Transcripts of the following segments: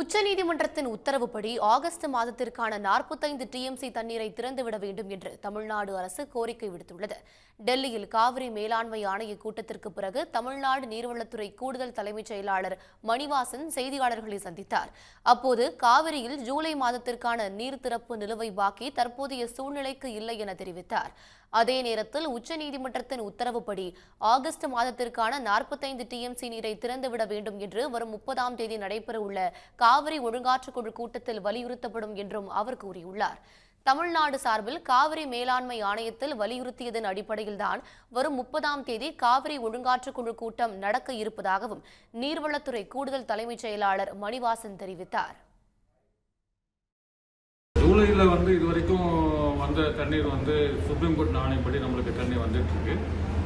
உச்சநீதிமன்றத்தின் உத்தரவுப்படி ஆகஸ்ட் மாதத்திற்கான 45 டிஎம்சி தண்ணீரை திறந்துவிட வேண்டும் என்று தமிழ்நாடு அரசு கோரிக்கை விடுத்துள்ளது. டெல்லியில் காவிரி மேலாண்மை ஆணைய கூட்டத்திற்கு பிறகு தமிழ்நாடு நீர்வளத்துறை கூடுதல் தலைமைச் செயலாளர் மணிவாசன் செய்தியாளர்களை சந்தித்தார். அப்போது காவிரியில் ஜூலை மாதத்திற்கான நீர் திறப்பு நிலுவை பாக்கி தற்போதைய சூழ்நிலைக்கு இல்லை என தெரிவித்தார். அதே நேரத்தில் உச்சநீதிமன்றத்தின் உத்தரவுப்படி ஆகஸ்ட் மாதத்திற்கான 45 டிஎம்சி நீரை திறந்துவிட வேண்டும் என்று வரும் 30ஆம் தேதி நடைபெறவுள்ள காவிரி ஒழுங்காற்றுக்குழு கூட்டத்தில் வலியுறுத்தப்படும் என்றும் அவர் கூறியுள்ளார். தமிழ்நாடு சார்பில் காவிரி மேலாண்மை ஆணையத்தில் வலியுறுத்தியதன் அடிப்படையில்தான் வரும் 30ஆம் தேதி காவிரி ஒழுங்காற்றுக்குழு கூட்டம் நடக்க இருப்பதாகவும் நீர்வளத்துறை கூடுதல் தலைமைச் செயலாளர் மணிவாசன் தெரிவித்தார். ஜூலையில் இது வரைக்கும் வந்த தண்ணீர் சுப்ரீம் கோர்ட் ஆணையப்படி நம்மளுக்கு தண்ணி வந்துட்டு இருக்கு.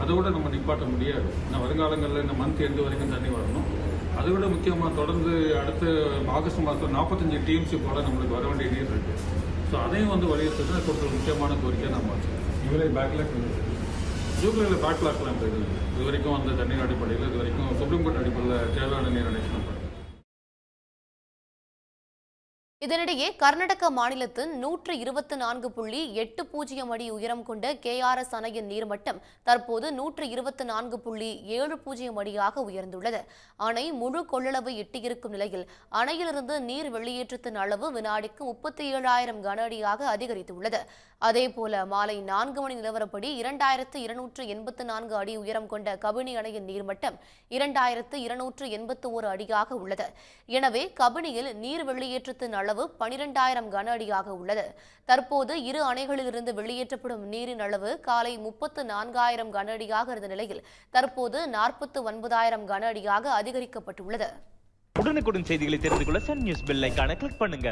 அதை விட நம்ம நிப்பாட்ட முடியாது. இன்னும் வருங்காலங்களில் இந்த மந்த் எந்த வரைக்கும் தண்ணி வரணும். அதை விட முக்கியமாக தொடர்ந்து அடுத்த ஆகஸ்ட் மாதம் 45 டிஎம்சி போல நம்மளுக்கு வர வேண்டிய நீர் இருக்கு. ஸோ அதையும் வலியுறுத்துறது கொடுத்த முக்கியமான கோரிக்கை நம்ம வச்சுருக்கோம். ஜூலையில் பேக்லாக்லாம் இது வரைக்கும் வந்த தண்ணீர் அடிப்படையில் இது வரைக்கும் சுப்ரீம் கோர்ட் அடிப்படையில் தேவையான நீர் அடைக்கணும். இதனிடையே கர்நாடக மாநிலத்தின் 124.80 அடி உயரம் கொண்ட KRS அணையின் நீர்மட்டம் தற்போது 124.70 அடியாக உயர்ந்துள்ளது. அணை முழு கொள்ளளவை எட்டியிருக்கும் நிலையில் அணையிலிருந்து நீர் வெளியேற்றத்தின் அளவு வினாடிக்கு 37,000 கன அடியாக அதிகரித்துள்ளது. அதேபோல மாலை 4 மணி நிலவரப்படி 2284 அடி உயரம் கொண்ட கபினி அணையின் நீர்மட்டம் 2281 அடியாக உள்ளது. எனவே கபினியில் நீர் வெளியேற்றத்தின் அளவு 12,000 கன அடியாக உள்ளது. தற்போது இரு அணைகளிலிருந்து வெளியேற்றப்படும் நீரின் அளவு காலை 34,000 கன அடியாக இருந்த நிலையில் தற்போது 49,000 கன அடியாக அதிகரிக்கப்பட்டுள்ளது. உடனுக்குடன் செய்திகளை தெரிந்து கொள்ள சன் நியூஸ் பெல் ஐகானை கிளிக் பண்ணுங்க.